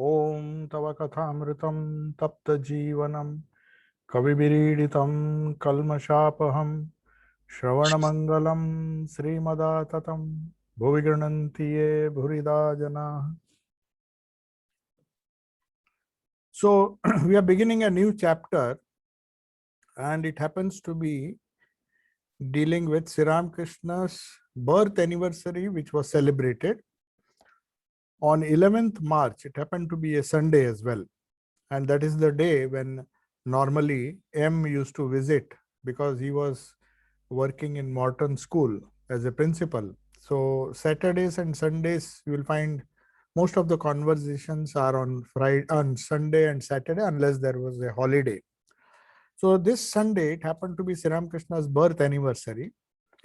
ॐ तव कथामृतं तप्तजीवनं कविभिरीडितं कल्मषापहं श्रवणमङ्गलं श्रीमदाततं भुवि गृह्णन्ति ये भूरिदा जनाः. So we are beginning a new chapter, and it happens to be dealing with Sri Ramakrishna's birth anniversary, which was celebrated on 11th March. It happened to be a Sunday as well. And that is the day when normally M used to visit, because he was working in Morton School as a principal. So Saturdays and Sundays, you will find most of the conversations are on Friday, on Sunday and Saturday, unless there was a holiday. So this Sunday, it happened to be Sri Ramakrishna's birth anniversary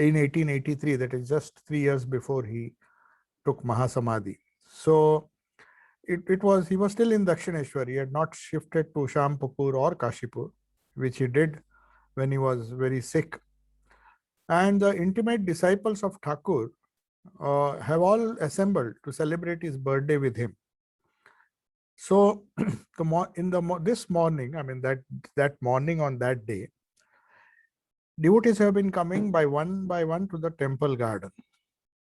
in 1883. That is just 3 years before he took Mahasamadhi. So he was still in Dakshineshwar. He had not shifted to Shampapur or Kashipur, which he did when he was very sick. And the intimate disciples of Thakur have all assembled to celebrate his birthday with him. So this morning, I mean that morning on that day, devotees have been coming by one to the temple garden.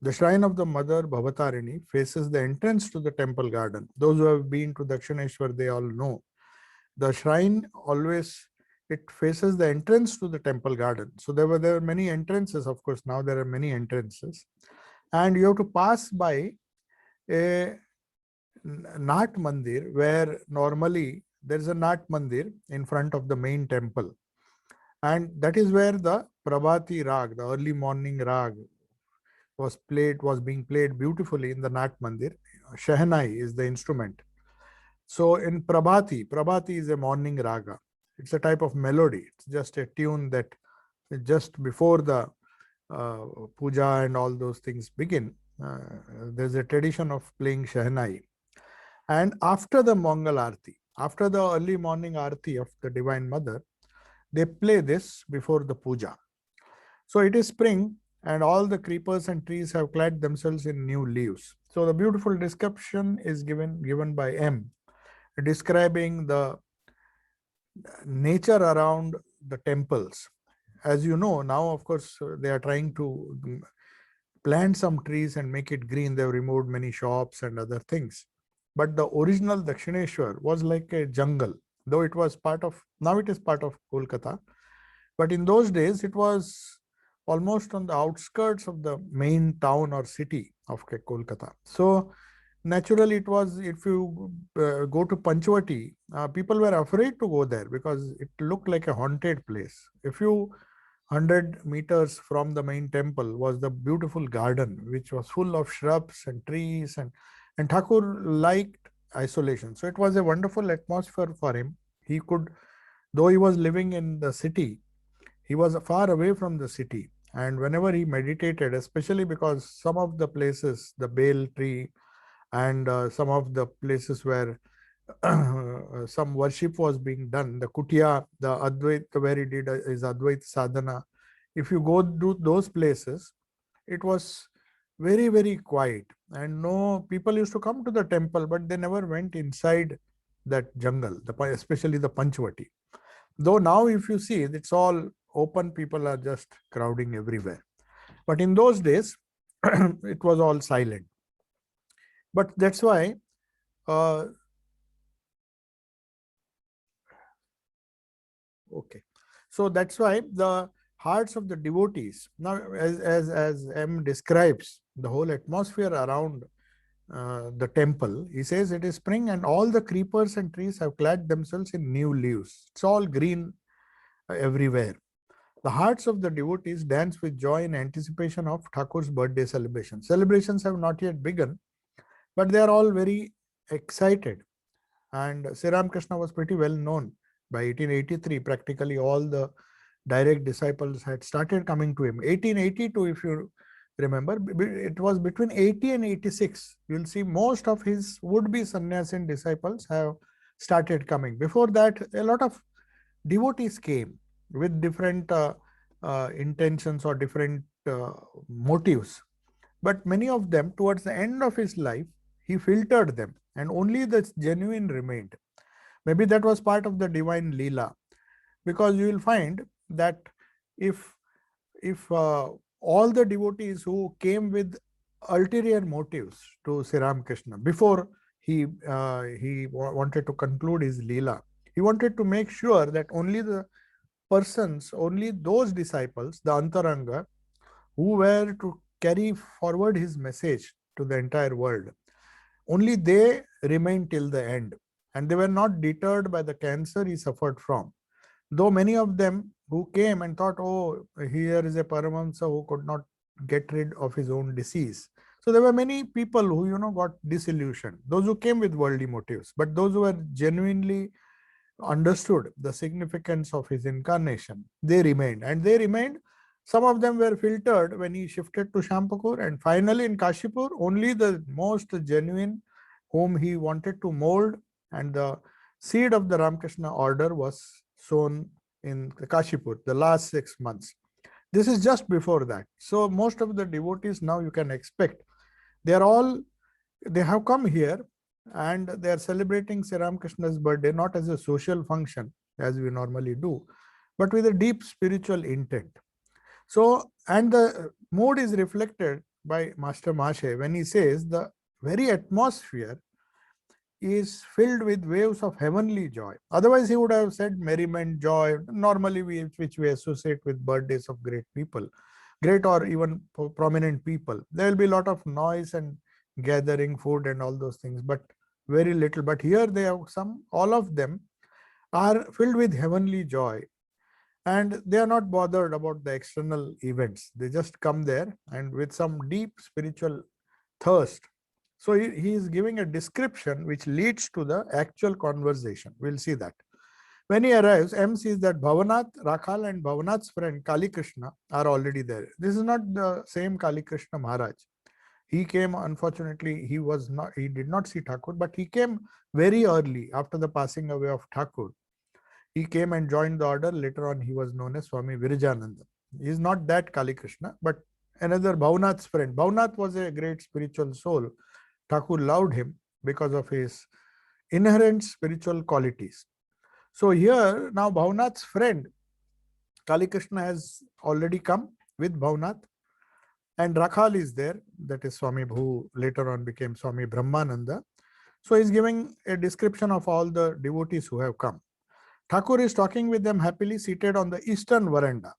The shrine of the mother Bhavatarini faces the entrance to the temple garden. Those who have been to Dakshineshwar, they all know. The shrine it faces the entrance to the temple garden. So there were many entrances. Of course, now there are many entrances. And you have to pass by a Nat Mandir, where normally there is a Nat Mandir in front of the main temple. And that is where the Prabhati Rag, the early morning Rag, was being played beautifully in the Nat Mandir. Shehnai is the instrument. So in Prabhati is a morning raga. It's a type of melody. It's just a tune that just before the puja and all those things begin, there's a tradition of playing Shehnai. And after the Mangal Arti, after the early morning Arti of the Divine Mother, they play this before the puja. So it is spring, and all the creepers and trees have clad themselves in new leaves. So the beautiful description is given by M, describing the nature around the temples. As you know, now of course they are trying to plant some trees and make it green. They've removed many shops and other things. But the original Dakshineshwar was like a jungle, though it was now it is part of Kolkata. But in those days, it was almost on the outskirts of the main town or city of Kolkata. So naturally, it was, if you go to Panchavati, people were afraid to go there because it looked like a haunted place. A few 100 meters from the main temple was the beautiful garden, which was full of shrubs and trees, and Thakur liked isolation. So it was a wonderful atmosphere for him. He could, though he was living in the city, he was far away from the city. And whenever he meditated, especially because some of the places, the Bale tree, and some of the places where some worship was being done, the Kutia, the Advait, where he did his Advait sadhana, if you go to those places, it was very, very quiet. And no, people used to come to the temple, but they never went inside that jungle, especially the Panchavati. Though now, if you see, it's all open, people are just crowding everywhere. But in those days, it was all silent. But that's why okay. So that's why the hearts of the devotees, now as M describes the whole atmosphere around the temple, he says it is spring and all the creepers and trees have clad themselves in new leaves. It's all green everywhere. The hearts of the devotees dance with joy in anticipation of Thakur's birthday celebration. Celebrations have not yet begun, but they are all very excited. And Sri Ramakrishna was pretty well known. By 1883, practically all the direct disciples had started coming to him. 1882, if you remember, it was between 80 and 86. You'll see most of his would-be sannyasin disciples have started coming. Before that, a lot of devotees came with different intentions or different motives. But many of them, towards the end of his life, he filtered them and only the genuine remained. Maybe that was part of the divine Leela, because you will find that if all the devotees who came with ulterior motives to Sri Ramakrishna before he wanted to conclude his Leela, he wanted to make sure that only the persons, only those disciples, the Antaranga, who were to carry forward his message to the entire world, only they remained till the end. And they were not deterred by the cancer he suffered from. Though many of them who came and thought, oh, here is a Paramahamsa who could not get rid of his own disease. So there were many people who, got disillusioned, those who came with worldly motives, but those who were genuinely understood the significance of his incarnation, they remained. And they remained. Some of them were filtered when he shifted to Shampakur, and finally in Kashipur, only the most genuine whom he wanted to mold, and the seed of the Ramakrishna order was sown in Kashipur, the last 6 months. This is just before that. So most of the devotees now you can expect, they have come here and they are celebrating Sri Ramakrishna's birthday, not as a social function as we normally do, but with a deep spiritual intent. So, and the mood is reflected by Master Mashe when he says the very atmosphere is filled with waves of heavenly joy. Otherwise, he would have said merriment, joy, normally which we associate with birthdays of great people, great or even prominent people. There will be a lot of noise and gathering, food and all those things, but very little. But here they have all of them are filled with heavenly joy. And they are not bothered about the external events. They just come there and with some deep spiritual thirst. So he is giving a description which leads to the actual conversation. We'll see that. When he arrives, M sees that Bhavanath, Rakhal and Bhavanath's friend Kali Krishna are already there. This is not the same Kali Krishna Maharaj. He came, unfortunately, he did not see Thakur, but he came very early after the passing away of Thakur. He came and joined the order. Later on, he was known as Swami Virajananda. He is not that Kali Krishna, but another Bhavanath's friend. Bhavanath was a great spiritual soul. Thakur loved him because of his inherent spiritual qualities. So here, now Bhavanath's friend, Kali Krishna has already come with Bhavanath, and Rakhal is there, that is Swami who later on became Swami Brahmananda. So he's giving a description of all the devotees who have come. Thakur is talking with them happily seated on the eastern veranda.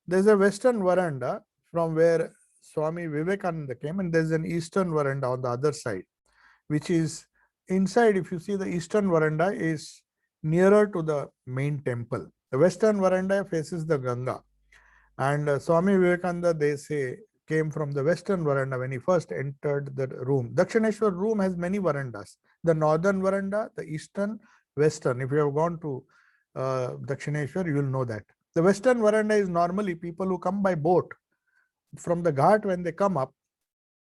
There's a western veranda from where Swami Vivekananda came, and there's an eastern veranda on the other side, which is inside. If you see, the eastern veranda is nearer to the main temple. The western veranda faces the Ganga. And Swami Vivekananda, they say, came from the western veranda when he first entered the room. Dakshineshwar room has many verandas. The northern veranda, the eastern, western. If you have gone to Dakshineshwar, you will know that. The western veranda is normally people who come by boat. From the ghat, when they come up,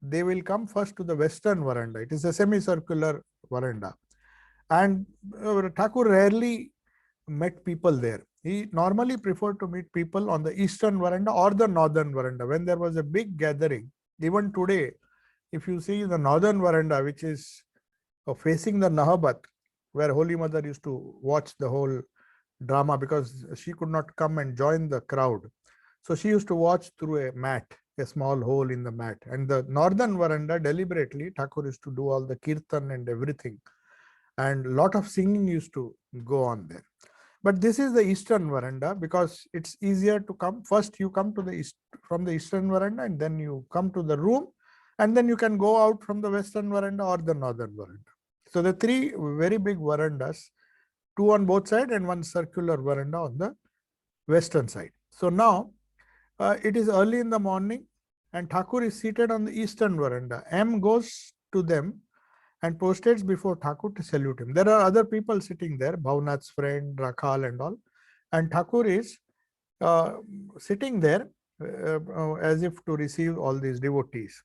they will come first to the western veranda. It is a semicircular veranda. And Thakur rarely met people there. He normally preferred to meet people on the eastern veranda or the northern veranda when there was a big gathering. Even today, if you see the northern veranda, which is facing the Nahabat, where Holy Mother used to watch the whole drama because she could not come and join the crowd. So she used to watch through a mat, a small hole in the mat. And the northern veranda, deliberately, Thakur used to do all the kirtan and everything. And a lot of singing used to go on there. But this is the eastern veranda because it's easier to come. First, you come to the east from the eastern veranda, and then you come to the room, and then you can go out from the western veranda or the northern veranda. So the three very big verandas, two on both sides and one circular veranda on the western side. So now it is early in the morning and Thakur is seated on the eastern veranda. M goes to them and prostrates before Thakur to salute him. There are other people sitting there, Bhavanath's friend, Rakhal and all. And Thakur is sitting there as if to receive all these devotees.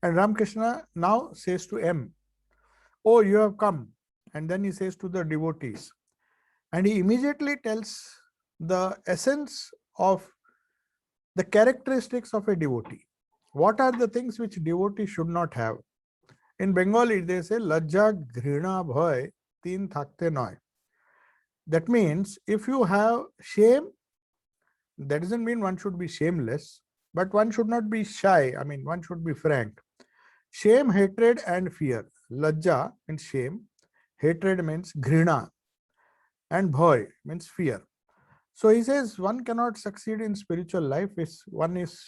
And Ramakrishna now says to M, "Oh, you have come." And then he says to the devotees. And he immediately tells the essence of the characteristics of a devotee. What are the things which devotee should not have? In Bengali, they say Lajja, Ghrina, Bhoy, Teen Thakte Noy. That means if you have shame, that doesn't mean one should be shameless, but one should not be shy. I mean, one should be frank. Shame, hatred, and fear. Lajja means shame, hatred means ghrina, and bhoy means fear. So he says one cannot succeed in spiritual life if one is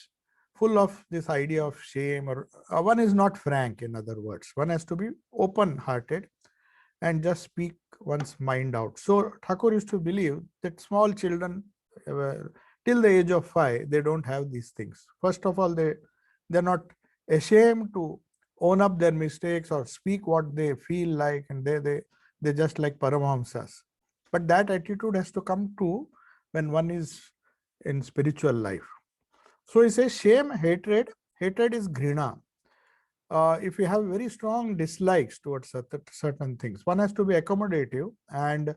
full of this idea of shame, or one is not frank. In other words, one has to be open hearted and just speak one's mind out. So Thakur used to believe that small children, uh, till the age of 5, they don't have these things. First of all, they're not ashamed to own up their mistakes or speak what they feel like, and they just like Paramahamsas. But that attitude has to come true when one is in spiritual life. So he says shame, hatred. Hatred is ghrina. If you have very strong dislikes towards certain things, one has to be accommodative and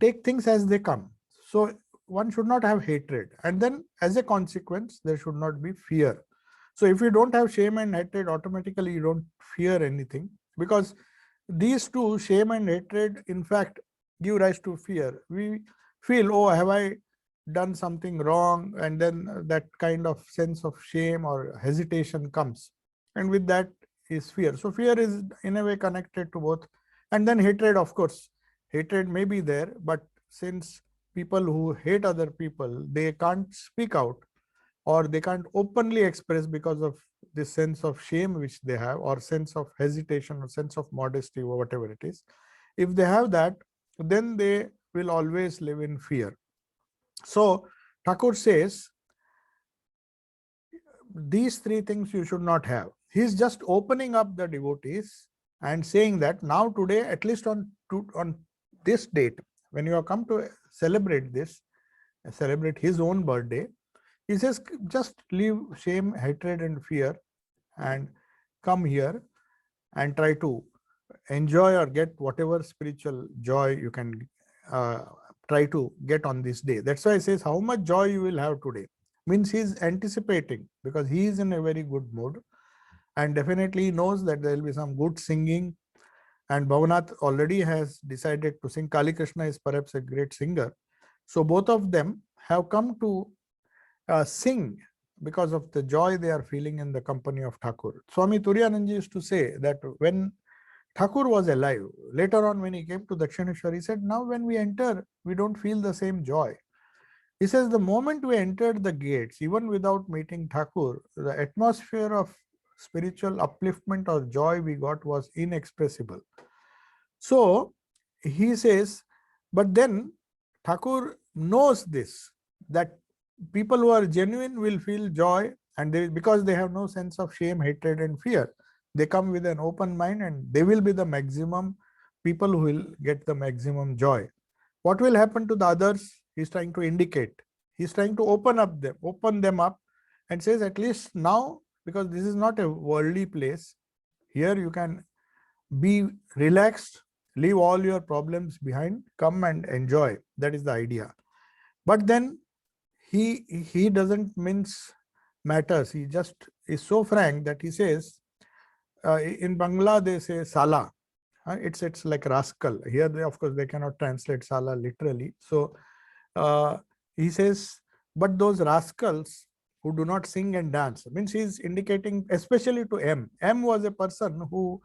take things as they come. So one should not have hatred, and then as a consequence there should not be fear. So if you don't have shame and hatred, automatically you don't fear anything, because these two, shame and hatred, in fact give rise to fear. We feel, oh, have I done something wrong? And then that kind of sense of shame or hesitation comes, and with that is fear. So fear is in a way connected to both. And then hatred, of course, hatred may be there, but since people who hate other people, they can't speak out, or they can't openly express because of this sense of shame which they have, or sense of hesitation, or sense of modesty, or whatever it is. If they have that, then they will always live in fear. So Thakur says these three things you should not have. He's just opening up the devotees and saying that now today, at least on this date, when you have come to celebrate this, celebrate his own birthday, he says just leave shame, hatred, and fear and come here and try to enjoy or get whatever spiritual joy you can try to get on this day. That's why he says how much joy you will have today. Means he's anticipating, because he is in a very good mood, and definitely knows that there will be some good singing. And Bhavanath already has decided to sing. Kali Krishna is perhaps a great singer. So both of them have come to sing because of the joy they are feeling in the company of Thakur. Swami Turiyananji used to say that when Thakur was alive, later on when he came to Dakshineshwar, he said, now when we enter, we don't feel the same joy. He says the moment we entered the gates, even without meeting Thakur, the atmosphere of spiritual upliftment or joy we got was inexpressible. So he says, but then Thakur knows this, that people who are genuine will feel joy, and because they have no sense of shame, hatred, and fear, they come with an open mind, and they will be the maximum people who will get the maximum joy. What will happen to the others? He's trying to indicate. He's trying to open them up, and says at least now, because this is not a worldly place, here you can be relaxed, leave all your problems behind, come and enjoy. That is the idea. But then he doesn't mince matters. He just is so frank that he says, in Bangla they say Sala. It's like rascal. Here they, of course, they cannot translate Sala literally. So he says, but those rascals who do not sing and dance, means he's indicating especially to M. M was a person who,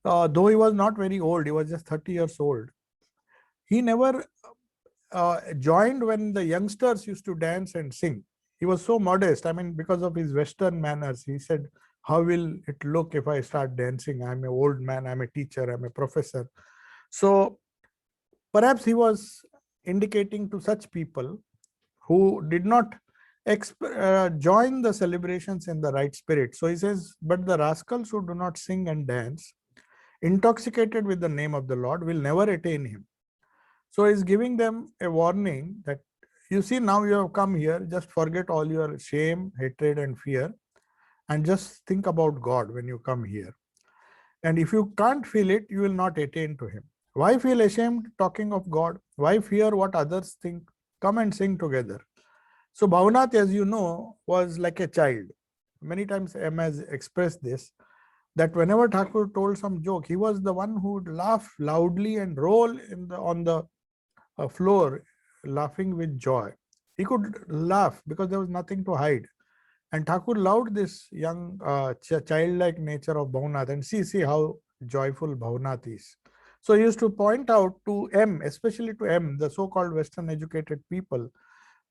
though he was not very old, he was just 30 years old. He never joined when the youngsters used to dance and sing. He was so modest. I mean, because of his Western manners, he said, how will it look if I start dancing? I'm an old man, I'm a teacher, I'm a professor. So perhaps he was indicating to such people who did not join the celebrations in the right spirit. So he says, but the rascals who do not sing and dance, intoxicated with the name of the Lord, will never attain him. So he's giving them a warning that, you see, now you have come here, just forget all your shame, hatred, and fear, and just think about God when you come here. And if you can't feel it, you will not attain to him. Why feel ashamed talking of God? Why fear what others think? Come and sing together. So Bhavanath, as you know, was like a child. Many times M has expressed this. that whenever Thakur told some joke, he was the one who would laugh loudly and roll on the floor, laughing with joy. He could laugh because there was nothing to hide. And Thakur loved this young childlike nature of Bhavnath, and see how joyful Bhavnath is. So he used to point out to M, especially to M, the so-called Western educated people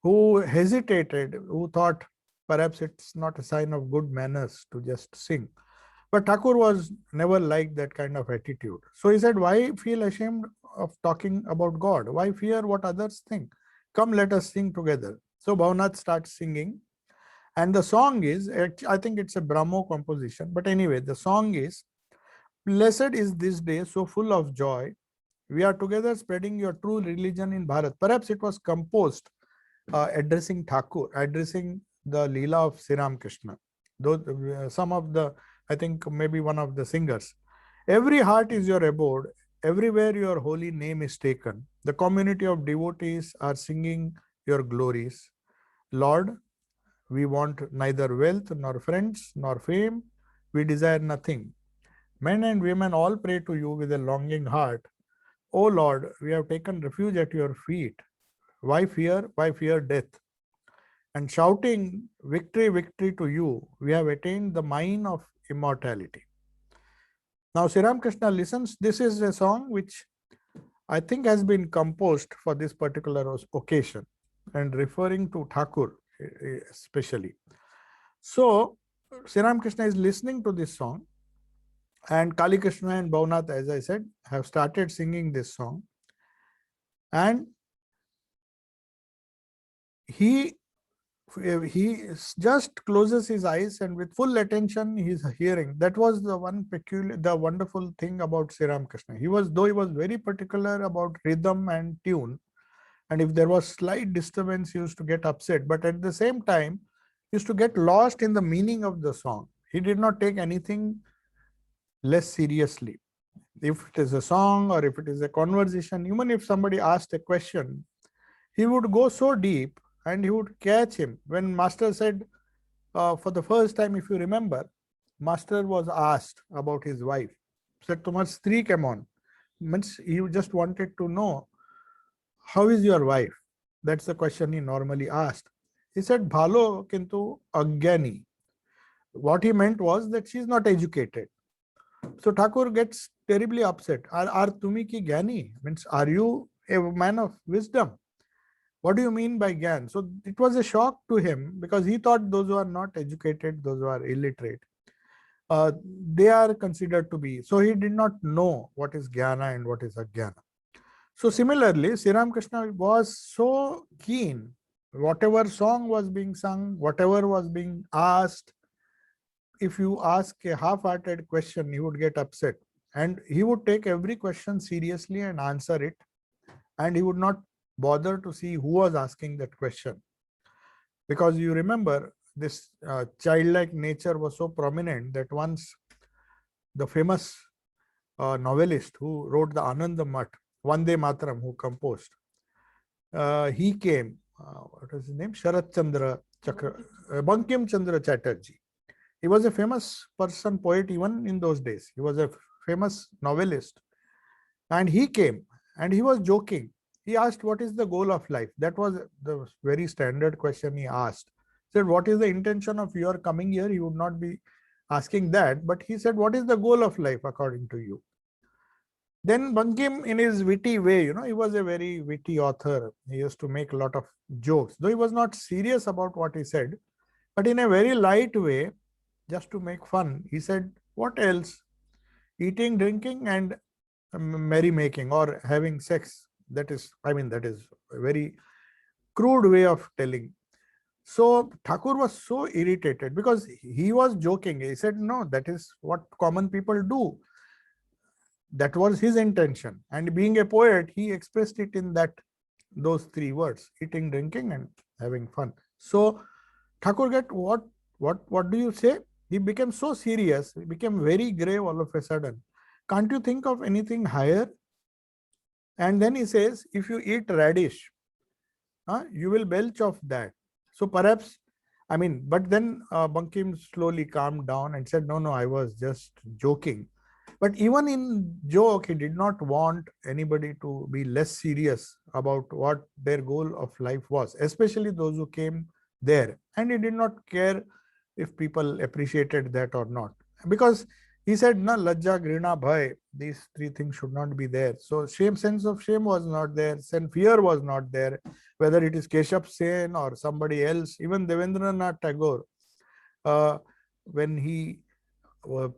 who hesitated, who thought perhaps it's not a sign of good manners to just sing. But Thakur was never like that kind of attitude. So he said, why feel ashamed of talking about God? Why fear what others think? Come, let us sing together. So Bhavnath starts singing. And the song is, I think it's a Brahmo composition. But anyway, the song is, blessed is this day so full of joy. We are together spreading your true religion in Bharat. Perhaps it was composed addressing Thakur, addressing the Leela of Sri Ram Krishna. Those, some of the, I think maybe one of the singers. Every heart is your abode. Everywhere your holy name is taken. The community of devotees are singing your glories. Lord, we want neither wealth, nor friends, nor fame. We desire nothing. Men and women all pray to you with a longing heart. O Lord, we have taken refuge at your feet. Why fear? Why fear death? And shouting victory, victory to you, we have attained the mine of immortality. Now, Sri Ram Krishna listens. This is a song which I think has been composed for this particular occasion and referring to Thakur especially. So, Sri Ram Krishna is listening to this song, and Kali Krishna and Bhavnath, as I said, have started singing this song. And he just closes his eyes and with full attention he's hearing. That was the the wonderful thing about Sri Ram Krishna. Though he was very particular about rhythm and tune, and if there was slight disturbance, he used to get upset. But at the same time, he used to get lost in the meaning of the song. He did not take anything less seriously. If it is a song or if it is a conversation, even if somebody asked a question, he would go so deep and he would catch him. When Master said, for the first time, if you remember, Master was asked about his wife. Said, Tumhar stree kemon? Means he just wanted to know, how is your wife? That's the question he normally asked. He said, Bhalo kintu agyani. What he meant was that she is not educated. So Thakur gets terribly upset. Are tumi ki gyani? Means, are you a man of wisdom? What do you mean by Gyan? So it was a shock to him because he thought those who are not educated, those who are illiterate, they are considered to be. So he did not know what is Jnana and what is Ajnana. So similarly, Sri Ram Krishna was so keen. Whatever song was being sung, whatever was being asked, if you ask a half-hearted question, he would get upset. And he would take every question seriously and answer it. And he would not bother to see who was asking that question. Because you remember, this childlike nature was so prominent that once the famous novelist who wrote the Ananda Math, Vande Mataram, who composed, he came, what was his name? Sharat Chandra Chakra, Bankim Chandra Chatterjee. He was a famous person, poet even in those days. He was a famous novelist. And he came and he was joking. He asked, what is the goal of life? That was the very standard question he asked. He said, what is the intention of your coming here? He would not be asking that, but he said, what is the goal of life according to you? Then Bankim, in his witty way, he was a very witty author. He used to make a lot of jokes, though he was not serious about what he said, but in a very light way, just to make fun, he said, what else? Eating, drinking, and merrymaking or having sex. That is a very crude way of telling. So Thakur was so irritated because he was joking. He said, no, that is what common people do. That was his intention. And being a poet, he expressed it in those three words: eating, drinking, and having fun. So Thakur get what do you say? He became so serious, he became very grave all of a sudden. Can't you think of anything higher? And then he says, if you eat radish, you will belch of that. So perhaps I mean, but then Bankim slowly calmed down and said, no, I was just joking. But even in joke, he did not want anybody to be less serious about what their goal of life was, especially those who came there. And he did not care if people appreciated that or not. Because he said, na lajja, grina, bhai, these three things should not be there. So sense of shame was not there, and fear was not there, whether it is Keshav Sen or somebody else, even Devendranath Tagore, when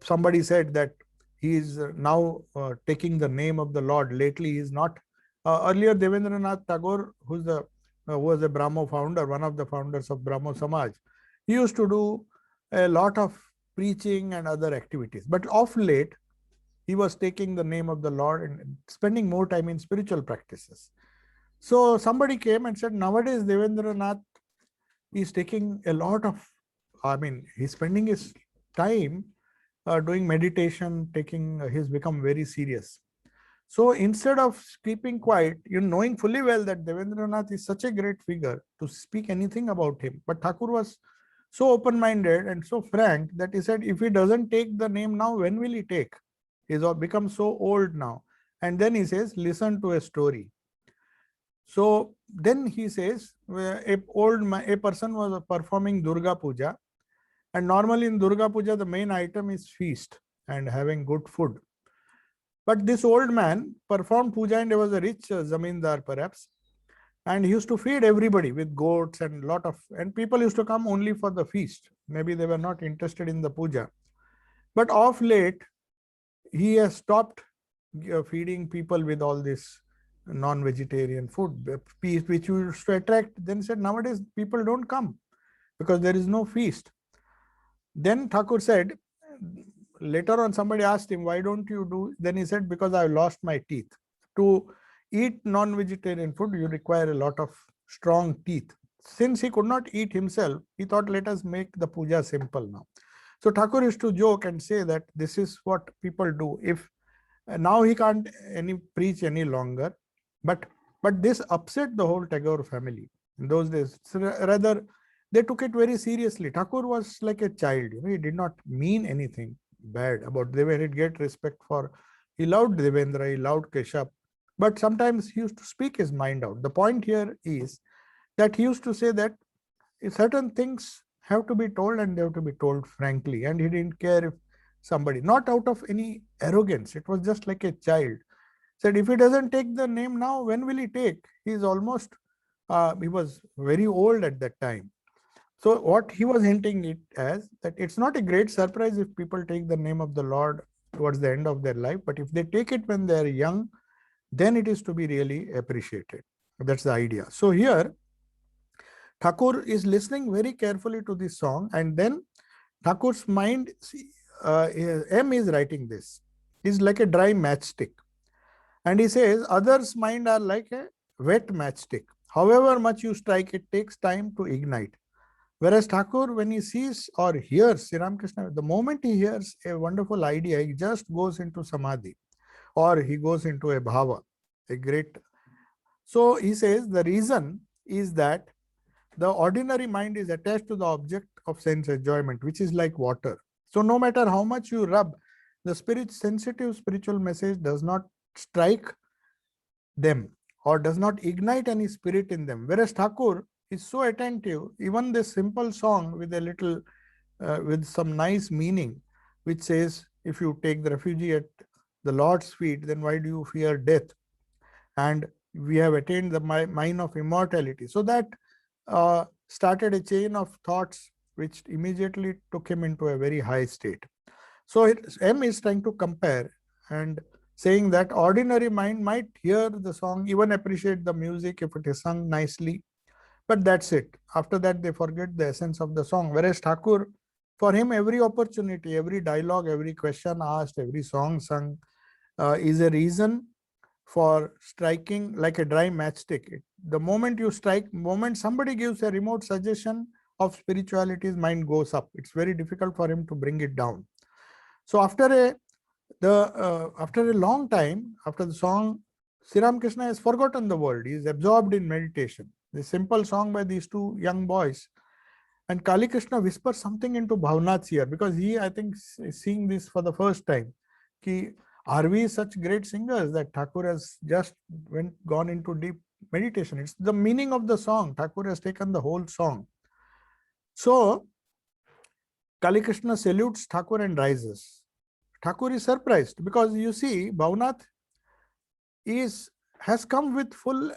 somebody said that he is now taking the name of the Lord. Lately, he is not. Earlier, Devendranath Tagore, who was a Brahmo founder, one of the founders of Brahmo Samaj, he used to do a lot of preaching and other activities. But of late, he was taking the name of the Lord and spending more time in spiritual practices. So somebody came and said, nowadays Devendranath is taking a lot of, he's spending his time doing meditation, he's become very serious. So instead of keeping quiet, knowing fully well that Devendranath is such a great figure to speak anything about him, but Thakur was so open-minded and so frank that he said, if he doesn't take the name now, when will he take? He's become so old now. And then he says, listen to a story. So then he says, a person was performing Durga Puja, and normally in Durga Puja, the main item is feast and having good food. But this old man performed puja, and he was a rich zamindar perhaps, and he used to feed everybody with goats and and people used to come only for the feast. Maybe they were not interested in the puja. But of late, he has stopped feeding people with all this non-vegetarian food, which used to attract. Then said, nowadays people don't come because there is no feast. Then Thakur said, later on somebody asked him, why don't you do? Then he said, because I lost my teeth. To eat non-vegetarian food, you require a lot of strong teeth. Since he could not eat himself, he thought, let us make the puja simple now. So Thakur used to joke and say that this is what people do. If now he can't preach any longer, but this upset the whole Tagore family in those days. So rather, they took it very seriously. Thakur was like a child. He did not mean anything bad about Devendra. He'd get respect for. He loved Devendra. He loved Keshav. But sometimes he used to speak his mind out. The point here is that he used to say that certain things have to be told, and they have to be told frankly. And he didn't care if somebody, not out of any arrogance. It was just like a child. Said, if he doesn't take the name now, when will he take? He was very old at that time. So what he was hinting it as that it's not a great surprise if people take the name of the Lord towards the end of their life, but if they take it when they're young, then it is to be really appreciated. That's the idea. So here, Thakur is listening very carefully to this song, and then Thakur's mind, M is writing this, is like a dry matchstick. And he says, others' mind are like a wet matchstick. However much you strike, it takes time to ignite. Whereas Thakur, when he sees or hears Sri Ramakrishna, the moment he hears a wonderful idea, he just goes into samadhi, or he goes into a bhava, a great. So he says the reason is that the ordinary mind is attached to the object of sense enjoyment, which is like water. So no matter how much you rub, the sensitive spiritual message does not strike them or does not ignite any spirit in them. Whereas Thakur is so attentive, even this simple song with a little, with some nice meaning, which says, if you take the refuge at the Lord's feet, then why do you fear death? And we have attained the mine of immortality. So that started a chain of thoughts which immediately took him into a very high state. So M is trying to compare and saying that ordinary mind might hear the song, even appreciate the music if it is sung nicely, but that's it. After that, they forget the essence of the song. Whereas Thakur, for him, every opportunity, every dialogue, every question asked, every song sung is a reason for striking like a dry matchstick. The moment you strike, moment somebody gives a remote suggestion of spirituality, his mind goes up. It's very difficult for him to bring it down. So after a long time, after the song, Sri Ramakrishna has forgotten the world. He is absorbed in meditation. The simple song by these two young boys And Kali Krishna whispers something into Bhavnath's ear, because he, I think, is seeing this for the first time. Ki, are we such great singers that Thakur has just gone into deep meditation? It's the meaning of the song. Thakur has taken the whole song. So Kali Krishna salutes Thakur and rises. Thakur is surprised because you see, Bhavnath has come with full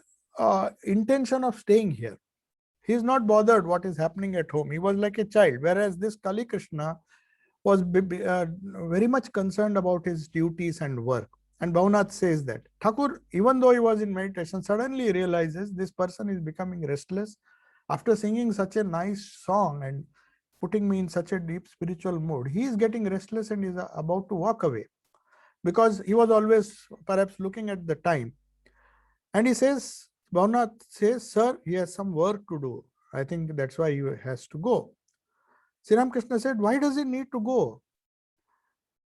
intention of staying here. He is not bothered what is happening at home. He was like a child, whereas this Kali Krishna was very much concerned about his duties and work. And Bhavnath says that Thakur, even though he was in meditation, suddenly realizes this person is becoming restless after singing such a nice song and putting me in such a deep spiritual mood. He is getting restless and is about to walk away, because he was always perhaps looking at the time. And he says, Bhavnath says, sir, he has some work to do. I think that's why he has to go. Sri Ramakrishna said, why does he need to go?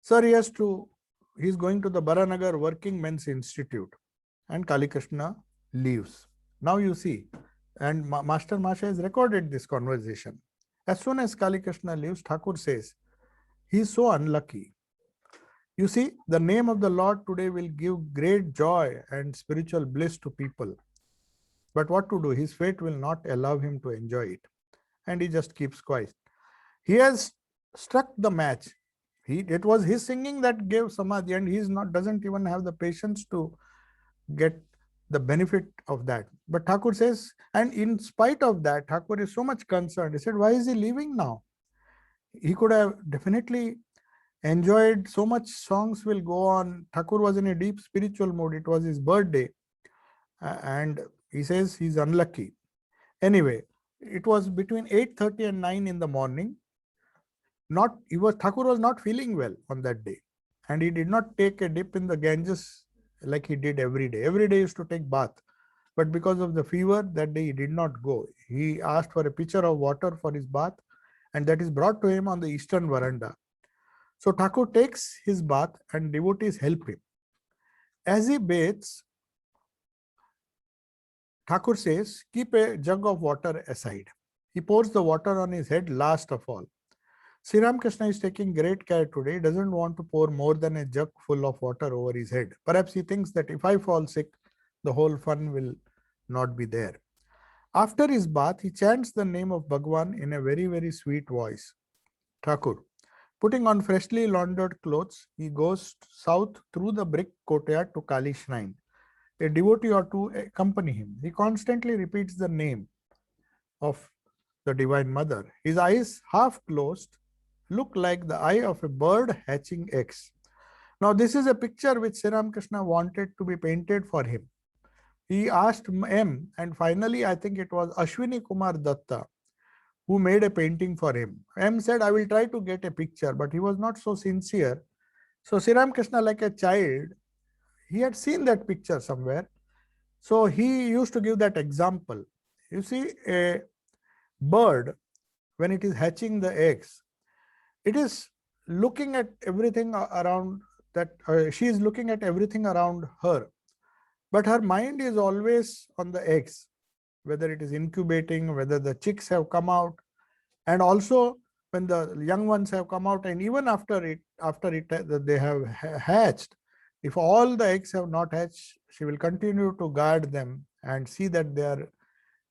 Sir, he's going to the Baranagar Working Men's Institute. And Kali Krishna leaves. Now you see, and Master Masha has recorded this conversation. As soon as Kali Krishna leaves, Thakur says, he is so unlucky. You see, the name of the Lord today will give great joy and spiritual bliss to people. But what to do? His fate will not allow him to enjoy it. And he just keeps quiet. He has struck the match. It was his singing that gave samadhi, and he doesn't even have the patience to get the benefit of that. But Thakur says, and in spite of that, Thakur is so much concerned. He said, why is he leaving now? He could have definitely enjoyed so much. Songs will go on. Thakur was in a deep spiritual mood. It was his birthday. And he says he's unlucky. Anyway, it was between 8:30 and 9 in the morning. Thakur was not feeling well on that day. And he did not take a dip in the Ganges like he did every day. Every day he used to take bath. But because of the fever, that day he did not go. He asked for a pitcher of water for his bath, and that is brought to him on the eastern veranda. So Thakur takes his bath and devotees help him. As he bathes, Thakur says, keep a jug of water aside. He pours the water on his head last of all. Sri Ramakrishna is taking great care today. He doesn't want to pour more than a jug full of water over his head. Perhaps he thinks that if I fall sick, the whole fun will not be there. After his bath, he chants the name of Bhagwan in a very, very sweet voice. Thakur, putting on freshly laundered clothes, he goes south through the brick courtyard to Kali shrine. A devotee or two accompany him. He constantly repeats the name of the Divine Mother. His eyes, half closed, look like the eye of a bird hatching eggs. Now, this is a picture which Sri Ramakrishna wanted to be painted for him. He asked M, and finally, I think it was Ashwini Kumar Datta who made a painting for him. M said, I will try to get a picture, but he was not so sincere. So Sri Ramakrishna, like a child, he had seen that picture somewhere. So he used to give that example. You see, a bird, when it is hatching the eggs, it is looking at everything around that. She is looking at everything around her, but her mind is always on the eggs, whether it is incubating, whether the chicks have come out, and also when the young ones have come out, and even after they have hatched. If all the eggs have not hatched, she will continue to guard them and see that they are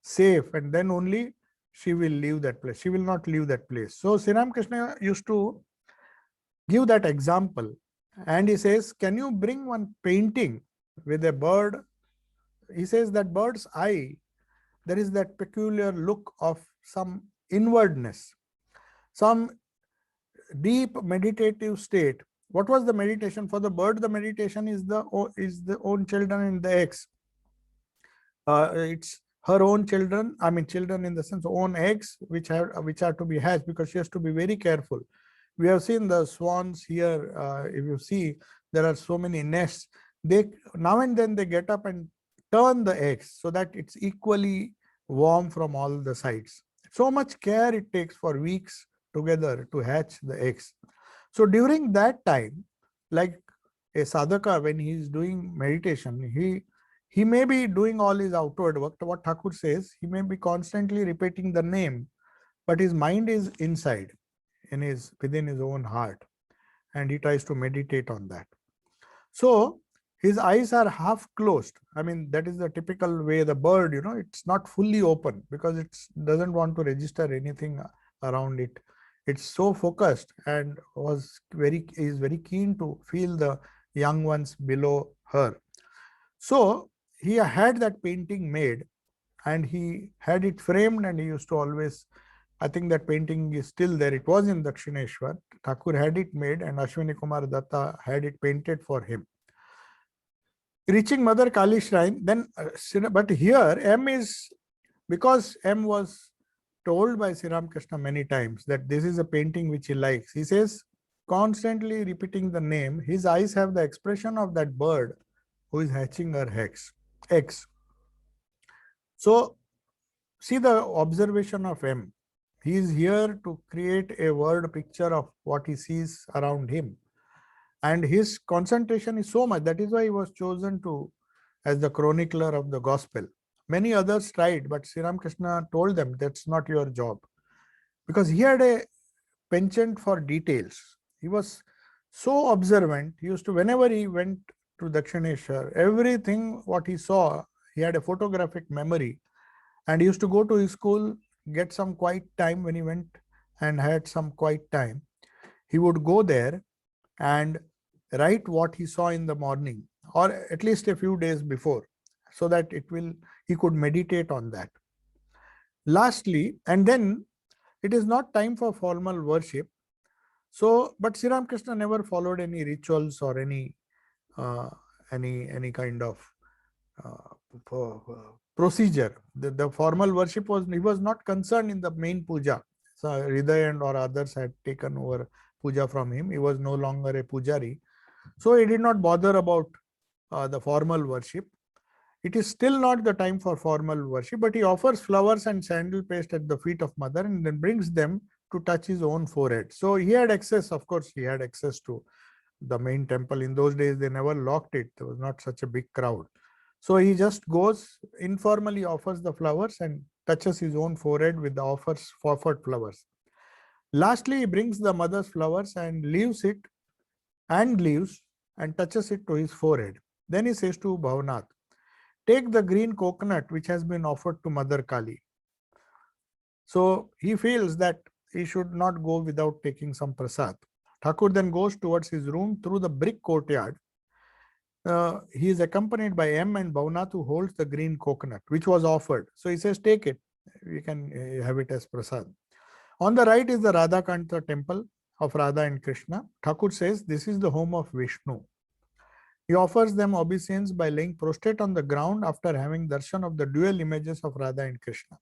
safe, and then only she will leave that place. She will not leave that place. So Sri Ramakrishna used to give that example, and he says, can you bring one painting with a bird? He says that bird's eye, there is that peculiar look of some inwardness, some deep meditative state. What was the meditation? For the bird, the meditation is the own children in the eggs. It's her own children, I mean children in the sense own eggs, which are to be hatched, because she has to be very careful. We have seen the swans here. If you see, there are so many nests. They now and then they get up and turn the eggs so that it's equally warm from all the sides. So much care it takes for weeks together to hatch the eggs. So during that time, like a sadhaka, when he is doing meditation, he may be doing all his outward work. What Thakur says, he may be constantly repeating the name but his mind is inside, within his own heart, and he tries to meditate on that. So his eyes are half closed. I mean, that is the typical way the bird, it's not fully open because it doesn't want to register anything around it. It's so focused and is very keen to feel the young ones below her. So he had that painting made and he had it framed, and he used to always, I think that painting is still there. It was in Dakshineshwar. Thakur had it made and Ashwini Kumar Datta had it painted for him. Reaching Mother Kali shrine, then, but here M is, because M was told by Sri Ramakrishna many times that this is a painting which he likes. He says, constantly repeating the name, his eyes have the expression of that bird who is hatching her eggs. So see the observation of M. He is here to create a word picture of what he sees around him. And his concentration is so much. That is why he was chosen as the chronicler of the gospel. Many others tried, but Sri Ramakrishna told them that's not your job. Because he had a penchant for details. He was so observant. He used to, whenever he went to Dakshineshwar, everything what he saw, he had a photographic memory. And he used to go to his school, get some quiet time when he went and had some quiet time. He would go there and write what he saw in the morning, or at least a few days before, so that he could meditate on that. Lastly, and then it is not time for formal worship. So, but Sri Ramakrishna never followed any rituals or any kind of procedure. The formal worship he was not concerned in the main puja. So Hriday or others had taken over puja from him. He was no longer a pujari. So he did not bother about the formal worship. It is still not the time for formal worship, but he offers flowers and sandal paste at the feet of Mother and then brings them to touch his own forehead. So he had access, of course, he had access to the main temple. In those days, they never locked it. There was not such a big crowd. So he just goes, informally offers the flowers and touches his own forehead with the offered flowers. Lastly, he brings the mother's flowers and leaves and touches it to his forehead. Then he says to Bhavanath, take the green coconut which has been offered to Mother Kali. So he feels that he should not go without taking some prasad. Thakur then goes towards his room through the brick courtyard. He is accompanied by M and Bhavanath, who holds the green coconut which was offered. So he says, take it. You can have it as prasad. On the right is the Radhakanta temple of Radha and Krishna. Thakur says this is the home of Vishnu. He offers them obeisance by laying prostrate on the ground after having darshan of the dual images of Radha and Krishna.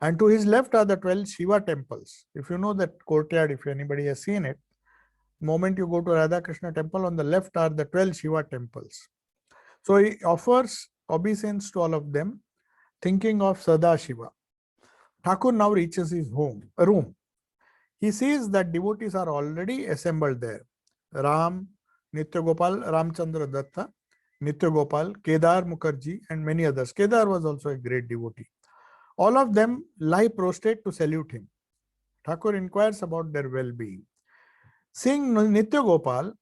And to his left are the 12 Shiva temples. If you know that courtyard, if anybody has seen it, the moment you go to Radha Krishna temple, on the left are the 12 Shiva temples. So he offers obeisance to all of them, thinking of Sadashiva. Thakur now reaches his room. He sees that devotees are already assembled there. Ram, Nitya Gopal, Ramchandra Datta, Nitya Gopal, Kedar Mukherjee, and many others. Kedar was also a great devotee. All of them lie prostrate to salute him. Thakur inquires about their well-being. Seeing Nitya Gopal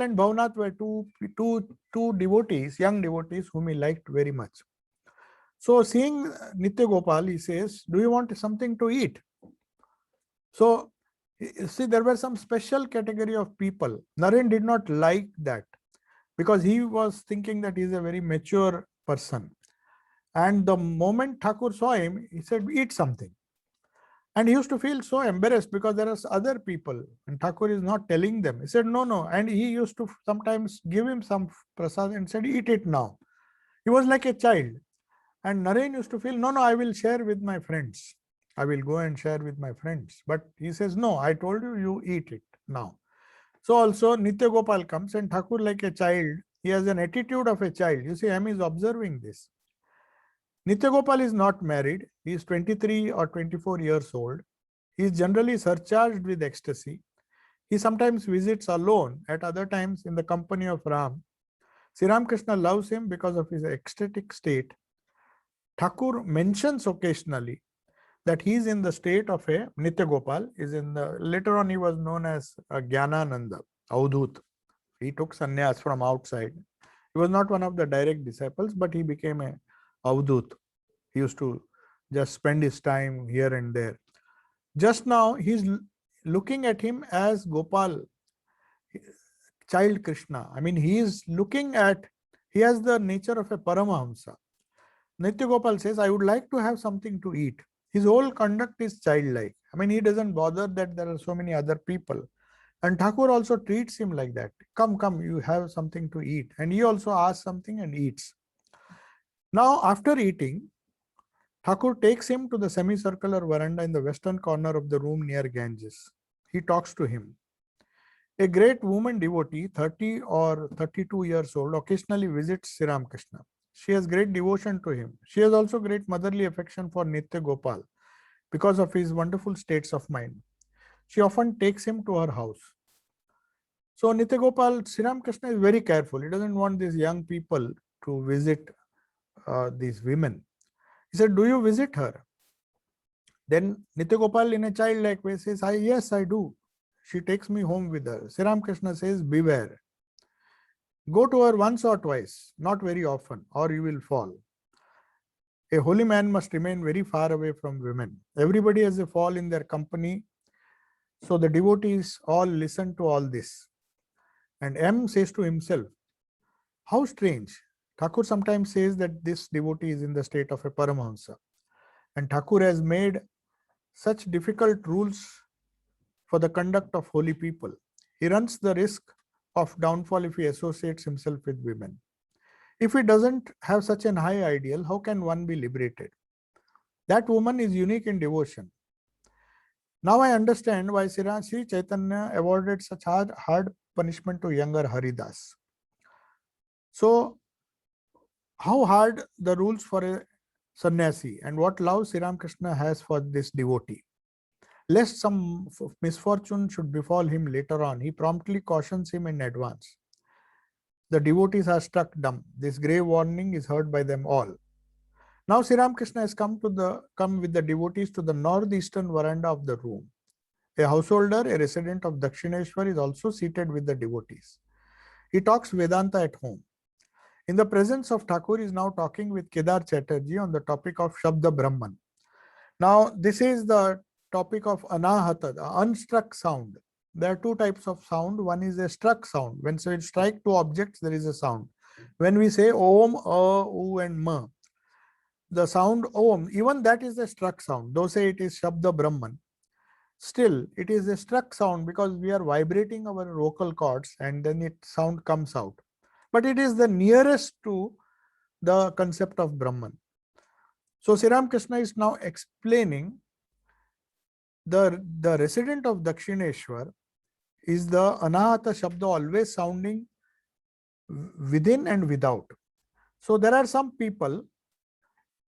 and Bhavanath were two devotees, young devotees whom he liked very much. So seeing Nitya Gopal, he says, do you want something to eat? So see, there were some special category of people. Naren did not like that because he was thinking that he is a very mature person. And the moment Thakur saw him, he said, eat something. And he used to feel so embarrassed because there are other people and Thakur is not telling them. He said, no. And he used to sometimes give him some prasad and said, eat it now. He was like a child. And Naren used to feel, no, I will share with my friends. I will go and share with my friends. But he says, no, I told you, you eat it now. So also Nitya Gopal comes and Thakur, like a child, he has an attitude of a child. You see, M is observing this. Nitya Gopal is not married. He is 23 or 24 years old. He is generally surcharged with ecstasy. He sometimes visits alone, at other times in the company of Ram. Sri Ramakrishna loves him because of his ecstatic state. Thakur mentions occasionally that he is in the state of a Nitya Gopal. Is in the later on he was known as Gyanananda, Avdut. He took sannyas from outside. He was not one of the direct disciples, but he became a Avdut. He used to just spend his time here and there. Just now, he's looking at him as Gopal, child Krishna. I mean, he is looking at, he has the nature of a Paramahamsa. Nitya Gopal says, I would like to have something to eat. His whole conduct is childlike. I mean, he doesn't bother that there are so many other people. And Thakur also treats him like that. Come, come, you have something to eat. And he also asks something and eats. Now, after eating, Thakur takes him to the semicircular veranda in the western corner of the room near Ganges. He talks to him. A great woman devotee, 30 or 32 years old, occasionally visits Sri Ramakrishna. She has great devotion to him. She has also great motherly affection for Nitya Gopal because of his wonderful states of mind. She often takes him to her house. So Nitya Gopal, Sri Ramakrishna is very careful. He doesn't want these young people to visit these women. He said, do you visit her? Then Nitya Gopal in a childlike way says, yes, I do. She takes me home with her. Sri Ramakrishna says, beware. Go to her once or twice, not very often, or you will fall. A holy man must remain very far away from women. Everybody has a fall in their company. So the devotees all listen to all this. And M says to himself, how strange. Thakur sometimes says that this devotee is in the state of a Paramahamsa. And Thakur has made such difficult rules for the conduct of holy people. He runs the risk of downfall if he associates himself with women. If he doesn't have such an high ideal, how can one be liberated? That woman is unique in devotion. Now I understand why Sri Chaitanya awarded such hard punishment to younger Haridas. So, how hard the rules for a sannyasi and what love Sri Ramakrishna has for this devotee. Lest some misfortune should befall him later on, he promptly cautions him in advance. The devotees are struck dumb. This grave warning is heard by them all. Now Sri Ramakrishna has come with the devotees to the northeastern veranda of the room. A householder, a resident of Dakshineshwar, is also seated with the devotees. He talks Vedanta at home. In the presence of Thakur, he is now talking with Kedar Chatterjee on the topic of Shabda Brahman. Now, this is the topic of Anahata, the unstruck sound. There are two types of sound. One is a struck sound. When we strike two objects, there is a sound. When we say Om, U and Ma, the sound Om, even that is a struck sound. Though say it is Shabda Brahman, still it is a struck sound because we are vibrating our vocal cords and then sound comes out. But it is the nearest to the concept of Brahman. So Sri Ramakrishna is now explaining the resident of Dakshineshwar is the Anahata Shabda always sounding within and without. So there are some people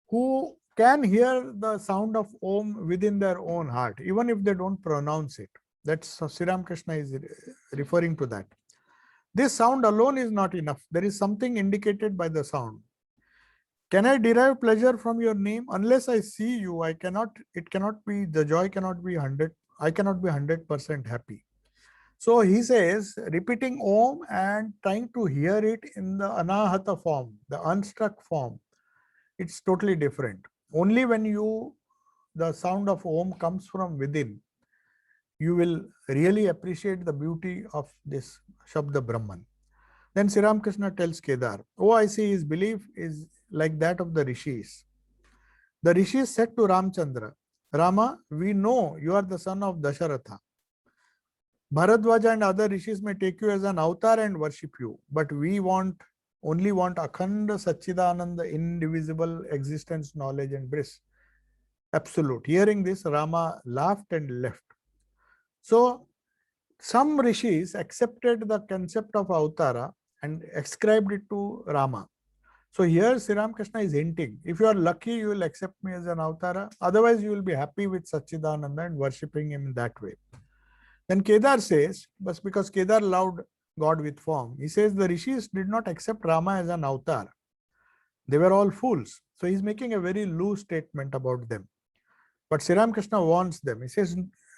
who can hear the sound of Om within their own heart, even if they don't pronounce it. That's Sri Ramakrishna is referring to that. This sound alone is not enough. There is something indicated by the sound. Can I derive pleasure from your name? Unless I see you, it cannot be, the joy cannot be 100, I cannot be 100% happy. So he says, repeating Om and trying to hear it in the Anahata form, the unstruck form, it's totally different. Only when the sound of Om comes from within, you will really appreciate the beauty of this Shabda Brahman. Then Sri Ramakrishna tells Kedar, oh, I see his belief is like that of the Rishis. The Rishis said to Ramchandra, Rama, we know you are the son of Dasharatha. Bharadwaja and other Rishis may take you as an avatar and worship you, but we only want Akhanda Satchidananda, indivisible existence, knowledge and bliss. Absolute. Hearing this, Rama laughed and left. So, some Rishis accepted the concept of avatara and ascribed it to Rama. So here Sri Ramakrishna is hinting, if you are lucky, you will accept me as an avatara. Otherwise, you will be happy with Satchidananda and worshipping him in that way. Then Kedar says, but because Kedar loved God with form, he says the Rishis did not accept Rama as an avatar. They were all fools. So he's making a very loose statement about them. But Sri Ramakrishna warns them.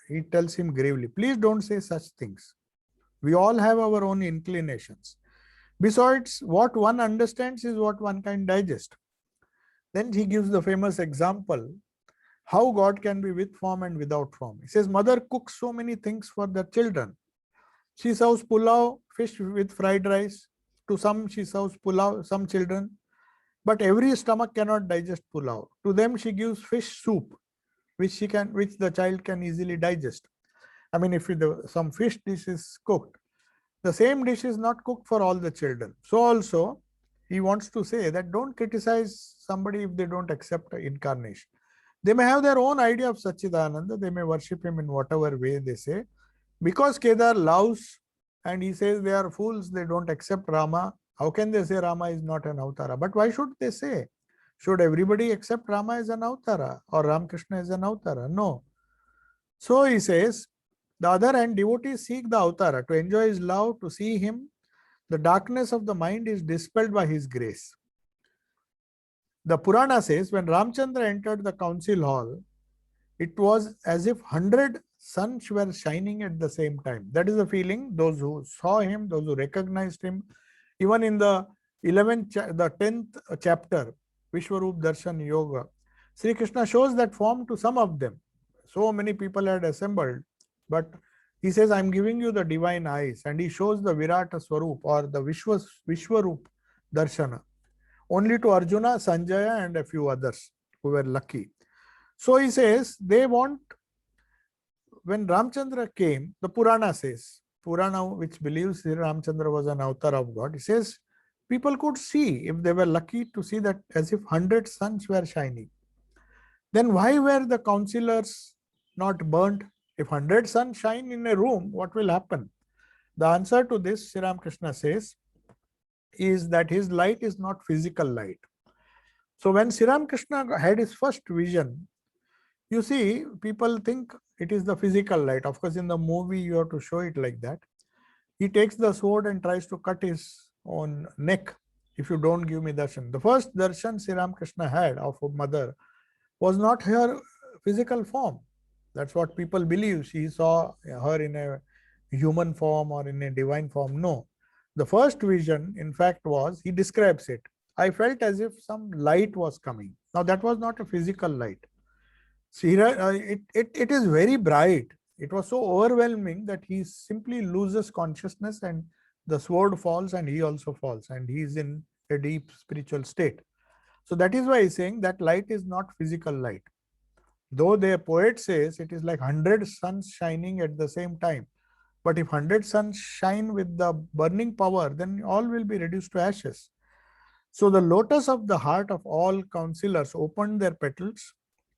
He tells him gravely, please don't say such things. We all have our own inclinations. Besides, what one understands is what one can digest. Then he gives the famous example how God can be with form and without form. He says, mother cooks so many things for the children. She serves pulao, fish with fried rice. To some, she serves pulao, some children. But every stomach cannot digest pulao. To them, she gives fish soup, which the child can easily digest. I mean, if some fish dish is cooked, the same dish is not cooked for all the children. So also, he wants to say that don't criticize somebody if they don't accept incarnation. They may have their own idea of Sachidananda. They may worship him in whatever way they say. Because Kedar loves and he says they are fools, they don't accept Rama. How can they say Rama is not an Avatara? But why should they say? Should everybody accept Rama as an Avatara or Ramakrishna as an Avatara? No. So he says, the other hand, devotees seek the Avatara to enjoy his love, to see him. The darkness of the mind is dispelled by his grace. The Purana says, when Ramchandra entered the council hall, it was as if 100 suns were shining at the same time. That is the feeling. Those who saw him, those who recognized him, even in the 10th chapter, Vishwarup Darshan Yoga, Sri Krishna shows that form to some of them. So many people had assembled, but he says, I'm giving you the divine eyes, and he shows the Virata Swarup or the Vishwarup Darshana only to Arjuna, Sanjaya, and a few others who were lucky. So he says, they want, when Ramchandra came, the Purana says, Purana which believes Sri Ramchandra was an avatar of God, he says, people could see, if they were lucky to see that as if 100 suns were shining. Then why were the councillors not burnt? If 100 suns shine in a room, what will happen? The answer to this, Sri Ramakrishna says, is that his light is not physical light. So when Sri Ramakrishna had his first vision, you see, people think it is the physical light. Of course, in the movie, you have to show it like that. He takes the sword and tries to cut his own neck if you don't give me darshan. The first darshan Sri Ramakrishna had of a mother was not her physical form. That's what people believe. He saw her in a human form or in a divine form. No. The first vision, in fact, was, he describes it. I felt as if some light was coming. Now, that was not a physical light. It is very bright. It was so overwhelming that he simply loses consciousness and the sword falls and he also falls and he is in a deep spiritual state. So that is why he's saying that light is not physical light. Though the poet says it is like 100 suns shining at the same time. But if 100 suns shine with the burning power, then all will be reduced to ashes. So the lotus of the heart of all councillors opened their petals.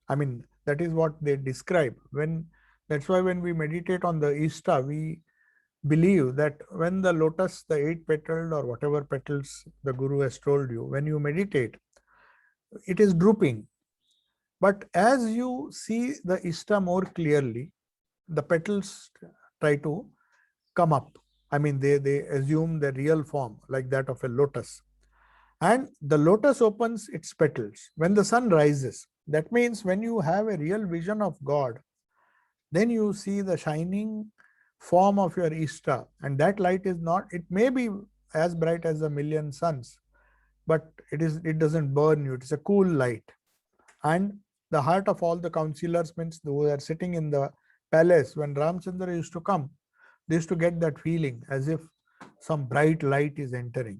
I mean, that is what they describe. That's why when we meditate on the Ishta, we believe that when the lotus, the 8-petaled or whatever petals the Guru has told you, when you meditate, it is drooping. But as you see the Ishta more clearly, the petals try to come up. I mean, they assume the real form like that of a lotus. And the lotus opens its petals when the sun rises. That means when you have a real vision of God, then you see the shining form of your Ishta. And that light is not, it may be as bright as a million suns, but it doesn't burn you. It's a cool light. And the heart of all the councillors, means who are sitting in the palace, when Ramchandra used to come, they used to get that feeling as if some bright light is entering.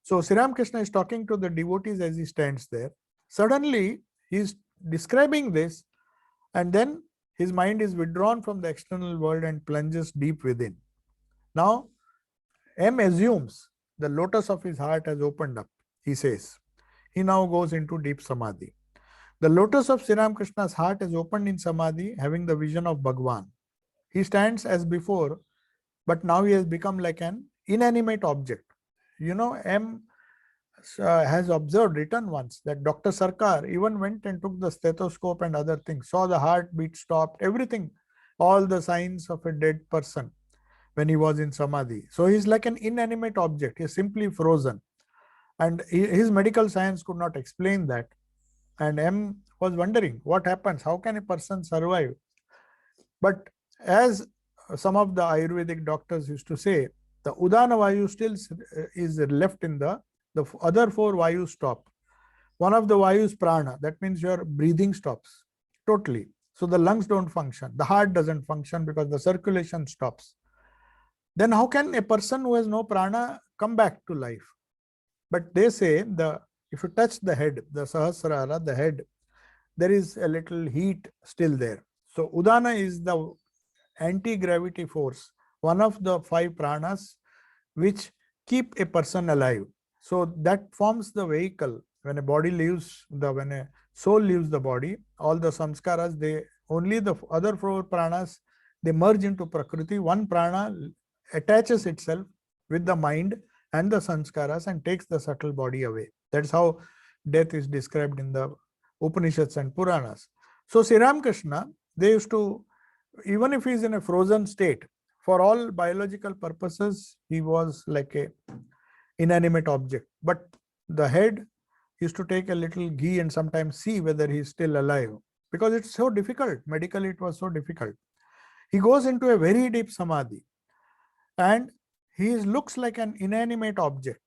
So Sri Ramakrishna is talking to the devotees as he stands there. Suddenly, he is describing this, and then his mind is withdrawn from the external world and plunges deep within. Now, M assumes the lotus of his heart has opened up, he says. He now goes into deep samadhi. The lotus of Sri Ramakrishna's heart is opened in samadhi, having the vision of Bhagwan. He stands as before, but now he has become like an inanimate object. You know, M has observed, written once, that Dr. Sarkar even went and took the stethoscope and other things, saw the heartbeat stopped, everything, all the signs of a dead person when he was in samadhi. So he's like an inanimate object. He's simply frozen. And his medical science could not explain that. And M was wondering what happens, how can a person survive? But as some of the Ayurvedic doctors used to say, the Udana Vayu still is left in the other four Vayus stop. One of the Vayus prana, that means your breathing stops totally. So the lungs don't function, the heart doesn't function because the circulation stops. Then how can a person who has no prana come back to life? But they say if you touch the head, the Sahasrara, the head, there is a little heat still there. So Udana is the anti-gravity force, one of the 5 pranas which keep a person alive. So that forms the vehicle. When a body leaves, when a soul leaves the body, all the samskaras, only the other 4 pranas, they merge into Prakriti. One prana attaches itself with the mind and the sanskaras and takes the subtle body away. That's how death is described in the Upanishads and Puranas. So Sri Ramakrishna, they used to, even if he is in a frozen state, for all biological purposes, he was like a inanimate object. But the head used to take a little ghee and sometimes see whether he is still alive, because it's so difficult. Medically, it was so difficult. He goes into a very deep samadhi and he looks like an inanimate object.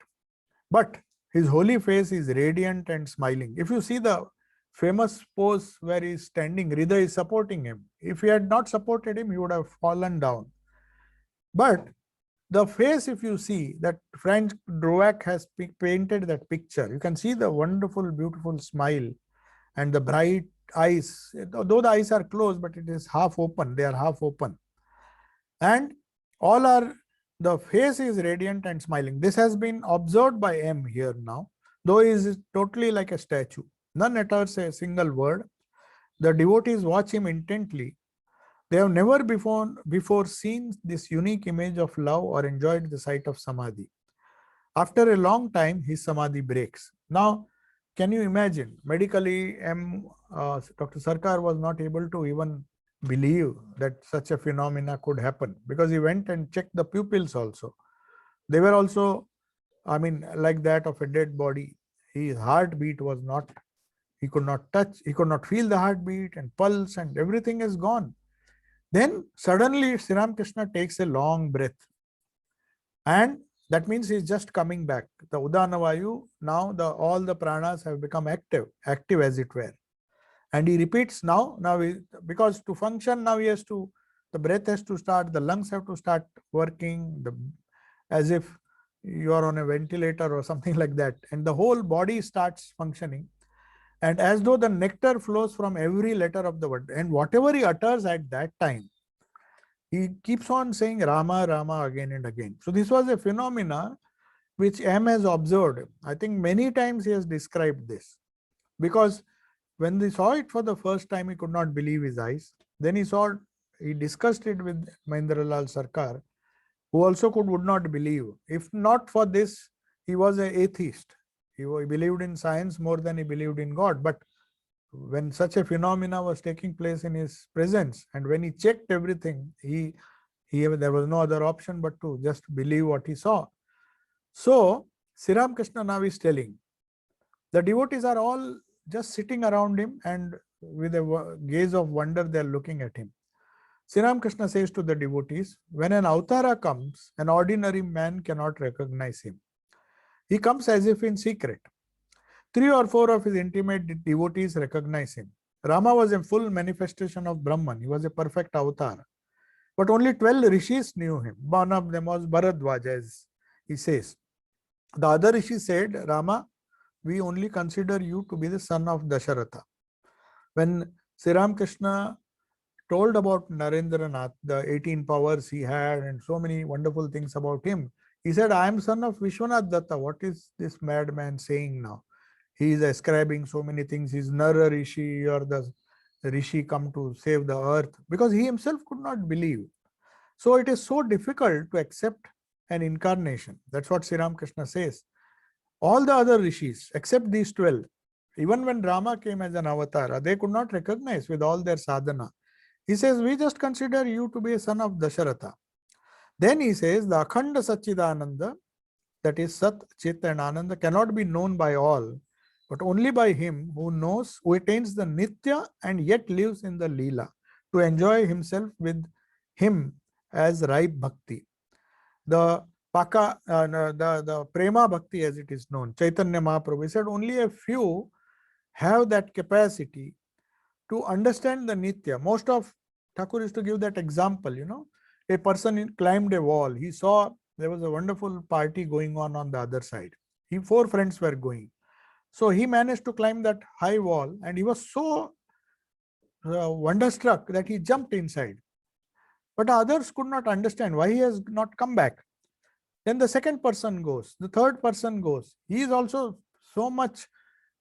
But his holy face is radiant and smiling. If you see the famous pose where he is standing, Hridaya is supporting him. If he had not supported him, he would have fallen down. But the face, if you see, that Franz Drouac has painted that picture, you can see the wonderful, beautiful smile and the bright eyes. Though the eyes are closed, but it is half open. They are half open. And the face is radiant and smiling. This has been observed by M here now, though he is totally like a statue. None utters a single word. The devotees watch him intently. They have never before seen this unique image of love or enjoyed the sight of samadhi. After a long time, his samadhi breaks. Now, can you imagine? Medically, Dr. Sarkar was not able to even believe that such a phenomena could happen, because he went and checked the pupils also. They were also, like that of a dead body. His heartbeat was not, he could not touch, he could not feel the heartbeat and pulse, and everything is gone. Then suddenly Sri Ramakrishna takes a long breath, and that means he's just coming back. The Udana Vayu, now all the pranas have become active as it were. And he repeats now because to function now the breath has to start, the lungs have to start working, as if you are on a ventilator or something like that. And the whole body starts functioning. And as though the nectar flows from every letter of the word. And whatever he utters at that time, he keeps on saying Rama, Rama again and again. So this was a phenomena which M has observed. I think many times he has described this, because when he saw it for the first time, he could not believe his eyes. Then he discussed it with Mahendralal Sarkar, who also would not believe. If not for this, he was an atheist. He believed in science more than he believed in God. But when such a phenomena was taking place in his presence, and when he checked everything, there was no other option but to just believe what he saw. So Sri Ramakrishna now is telling, the devotees are all just sitting around him, and with a gaze of wonder they are looking at him. Sri Ramakrishna says to the devotees, when an avatara comes, an ordinary man cannot recognize him. He comes as if in secret. 3 or 4 of his intimate devotees recognize him. Rama was a full manifestation of Brahman. He was a perfect avatar. But only 12 rishis knew him. One of them was Bharadwaja, as he says. The other rishi said, Rama, we only consider you to be the son of Dasharatha. When Sri Ramakrishna told about Narendranath, the 18 powers he had and so many wonderful things about him, he said, I am son of Vishwanath Datta. What is this madman saying now? He is ascribing so many things. He is Nara Rishi, or the Rishi come to save the earth, because he himself could not believe. So it is so difficult to accept an incarnation. That's what Sri Ramakrishna says. All the other rishis, except these 12, even when Rama came as an avatar, they could not recognize with all their sadhana. He says, we just consider you to be a son of Dasharatha. Then he says, the Akhanda Satchidananda, that is Sat, Chit and Ananda, cannot be known by all. but only by him who attains the Nitya and yet lives in the Leela, to enjoy himself with him as ripe bhakti. The the Prema Bhakti, as it is known, Chaitanya Mahaprabhu said only a few have that capacity to understand the Nitya. Most of Thakur used to give that example, a person climbed a wall. He saw there was a wonderful party going on the other side. Four friends were going. So he managed to climb that high wall, and he was so wonderstruck that he jumped inside. But others could not understand why he has not come back. Then the second person goes, the third person goes. He is also so much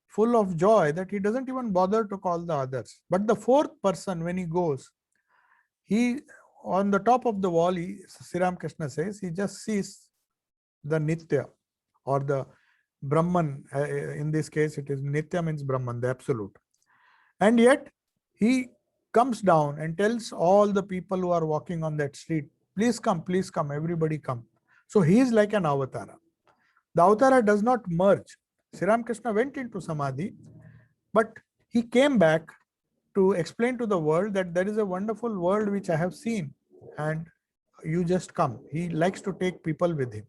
full of joy that he doesn't even bother to call the others. But the fourth person, when he goes, he on the top of the wall, Sri Ramakrishna says, he just sees the Nitya or the Brahman. In this case, it is Nitya means Brahman, the absolute. And yet he comes down and tells all the people who are walking on that street, please come, everybody come. So he is like an avatara. The avatara does not merge. Sri Ramakrishna went into Samadhi, but he came back to explain to the world that there is a wonderful world which I have seen, and you just come. He likes to take people with him.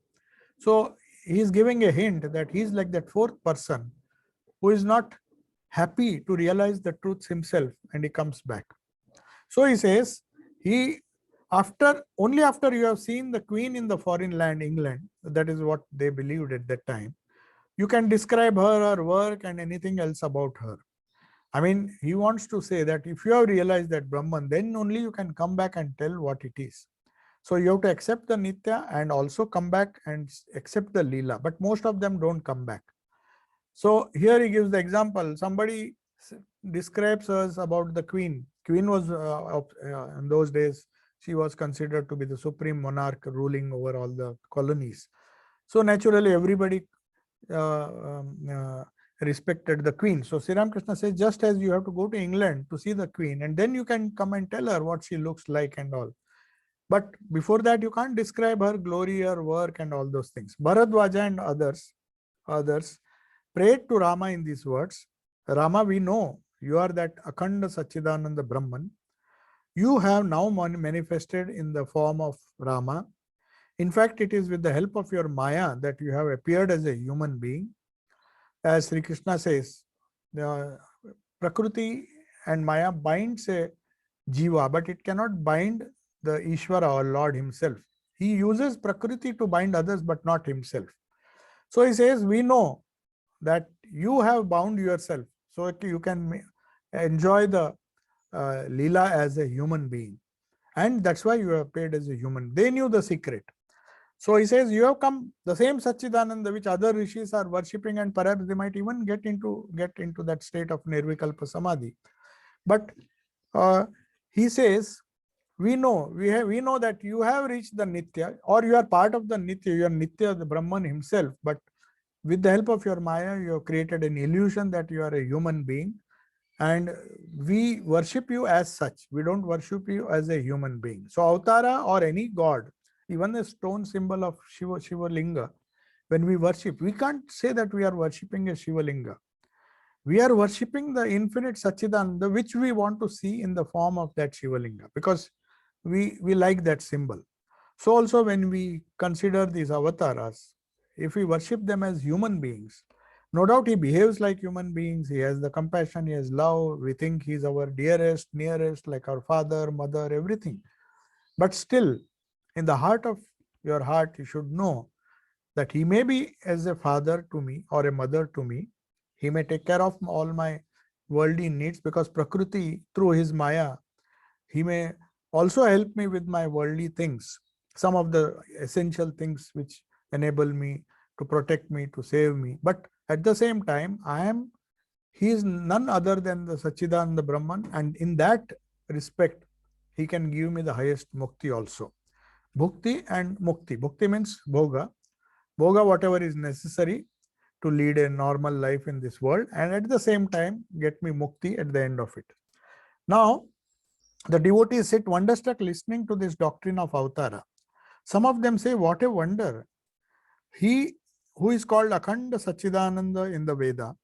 So he is giving a hint that he is like that fourth person who is not happy to realize the truths himself, and he comes back. So he says, only after you have seen the queen in the foreign land, England, that is what they believed at that time, you can describe her work and anything else about her. I mean, he wants to say that if you have realized that Brahman, then only you can come back and tell what it is. So you have to accept the Nitya and also come back and accept the Leela. But most of them don't come back. So here he gives the example. Somebody describes us about the queen. Queen was, in those days, she was considered to be the supreme monarch ruling over all the colonies. So naturally, everybody respected the queen. So Sri Ramakrishna says, just as you have to go to England to see the queen, and then you can come and tell her what she looks like and all. But before that, you can't describe her glory, her work, and all those things. Bharadwaja and others prayed to Rama in these words. Rama, we know you are that Akhanda Satchidananda Brahman. You have now manifested in the form of Rama. In fact, it is with the help of your Maya that you have appeared as a human being. As Sri Krishna says, the Prakriti and Maya binds a Jiva, but it cannot bind the Ishvara or Lord himself. He uses Prakriti to bind others, but not himself. So he says, we know that you have bound yourself so that you can enjoy the Leela as a human being. And that's why you have appeared as a human. They knew the secret. So he says, you have come, the same Satchidananda which other rishis are worshipping, and perhaps they might even get into that state of Nirvikalpa Samadhi. But he says, we know that you have reached the Nitya, or you are part of the Nitya, you are Nitya, the Brahman himself, but with the help of your Maya, you have created an illusion that you are a human being, and we worship you as such. We don't worship you as a human being. So Avatara or any god, even the stone symbol of Shiva Linga, when we worship, we can't say that we are worshipping a Shiva Linga. We are worshipping the infinite Satchidananda, which we want to see in the form of that Shiva Linga, because we like that symbol. So also when we consider these avatars, if we worship them as human beings, no doubt he behaves like human beings. He has the compassion, he has love. We think he's our dearest, nearest, like our father, mother, everything. But still, in the heart of your heart, you should know that he may be as a father to me or a mother to me. He may take care of all my worldly needs, because Prakriti, through his Maya, he may also help me with my worldly things, some of the essential things which enable me to protect me, to save me. But at the same time, he is none other than the Satchidananda Brahman, and in that respect, he can give me the highest mukti also. Bhukti and mukti. Bhukti means bhoga. Bhoga, whatever is necessary to lead a normal life in this world, and at the same time, get me mukti at the end of it. Now, the devotees sit wonderstruck listening to this doctrine of Avatara. Some of them say, what a wonder. He who is called Akhanda Satchidananda in the Veda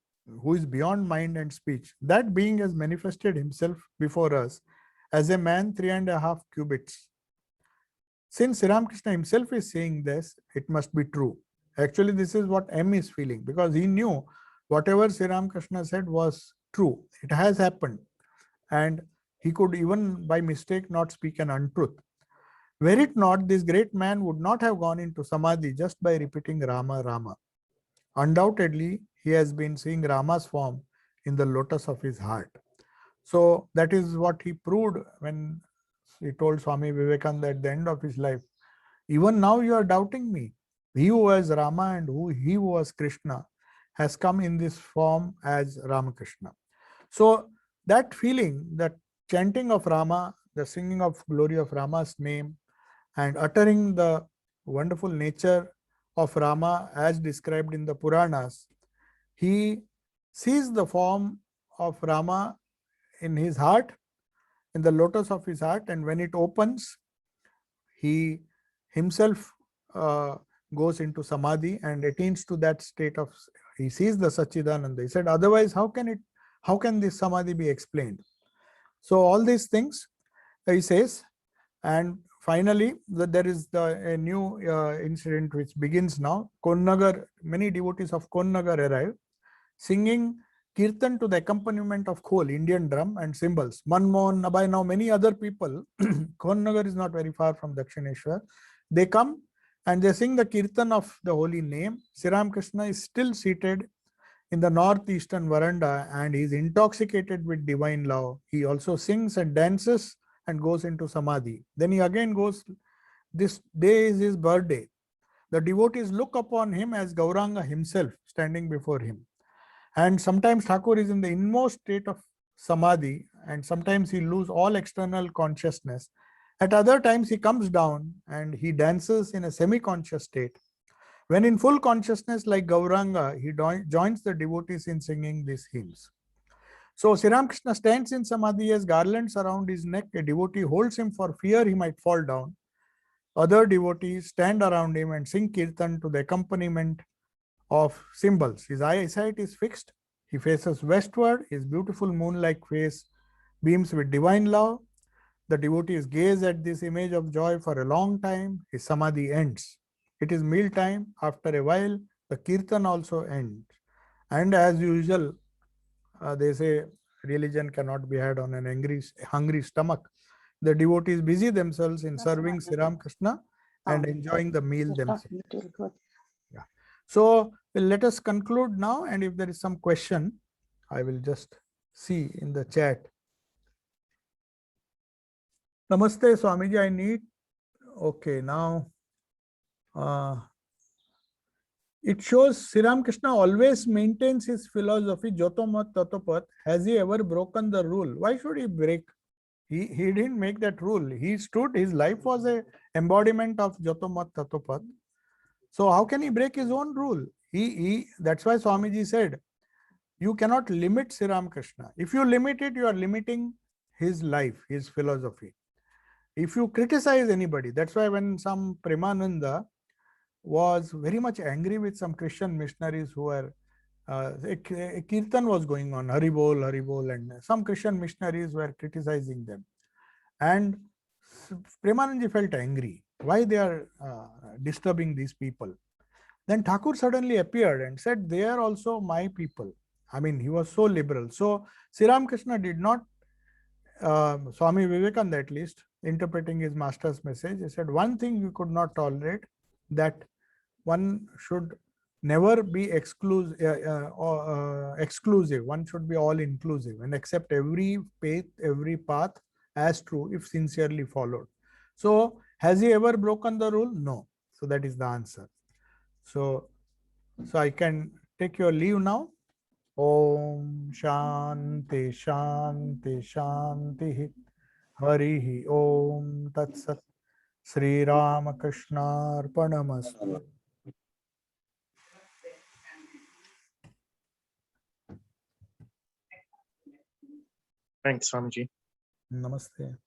who is beyond mind and speech, that being has manifested himself before us as a man 3.5 cubits. Since Sri Ramakrishna himself is saying this, it must be true. Actually, this is what M is feeling, because he knew whatever Sri Ramakrishna said was true. It has happened. And he could even by mistake not speak an untruth. Were it not, this great man would not have gone into Samadhi just by repeating Rama, Rama. Undoubtedly, he has been seeing Rama's form in the lotus of his heart. So that is what he proved when he told Swami Vivekananda at the end of his life, even now you are doubting me. He who was Rama and he who was Krishna has come in this form as Ramakrishna. So that feeling, that chanting of Rama, the singing of glory of Rama's name, and uttering the wonderful nature of Rama as described in the Puranas, he sees the form of Rama in his heart, in the lotus of his heart, and when it opens, he himself goes into Samadhi and attains to that state of, he sees the Sachidananda. He said, otherwise, how can this Samadhi be explained? So all these things he says, and finally there is a new incident which begins now. Konnagar, many devotees of Konnagar arrive, singing kirtan to the accompaniment of khol, Indian drum and cymbals. Manmohan, by now many other people, Konnagar is not very far from Dakshineshwar, they come and they sing the kirtan of the holy name. Sri Ramakrishna is still seated in the northeastern veranda and he is intoxicated with divine love. He also sings and dances and goes into Samadhi. Then he again goes, this day is his birthday. The devotees look upon him as Gauranga himself standing before him. And sometimes Thakur is in the inmost state of Samadhi, and sometimes he loses all external consciousness. At other times he comes down and he dances in a semi-conscious state. When in full consciousness like Gauranga, he joins the devotees in singing these hymns. So Sri Ramakrishna stands in Samadhi as garlands around his neck. A devotee holds him for fear he might fall down. Other devotees stand around him and sing kirtan to the accompaniment of cymbals. His eyesight is fixed. He faces westward. His beautiful moon-like face beams with divine love. The devotees gaze at this image of joy for a long time. His Samadhi ends. It is meal time. After a while, the kirtan also ends. And as usual, they say religion cannot be had on an hungry stomach. The devotees busy themselves in serving Sri Ramakrishna and enjoying the meal themselves. Yeah. So let us conclude now, and if there is some question, I will just see in the chat. Namaste Swamiji, I need, okay, now it shows Sri Ramakrishna always maintains his philosophy, Jotomat Tatopat. Has he ever broken the rule? Why should he break? He didn't make that rule. He stood, his life was a embodiment of Jotomat Tatopat. So how can he break his own rule? That's why Swamiji said, you cannot limit Sri Ramakrishna. If you limit it, you are limiting his life, his philosophy. If you criticize anybody, that's why when some Premananda was very much angry with some Christian missionaries who were, a kirtan was going on, Haribol, and some Christian missionaries were criticizing them. And Premananji felt angry. Why they are disturbing these people? Then Thakur suddenly appeared and said, they are also my people. I mean, he was so liberal. So Sri Ramakrishna did not, Swami Vivekananda at least, interpreting his master's message, he said, one thing you could not tolerate, that one should never be exclusive. One should be all inclusive and accept every faith, every path as true if sincerely followed. So has he ever broken the rule? No. So that is the answer. So I can take your leave now. Om Shanti Shanti Shanti Harihi Om Tat Sat. Sri Ramakrishna Arpanamastu. Thanks, Swamiji. Namaste.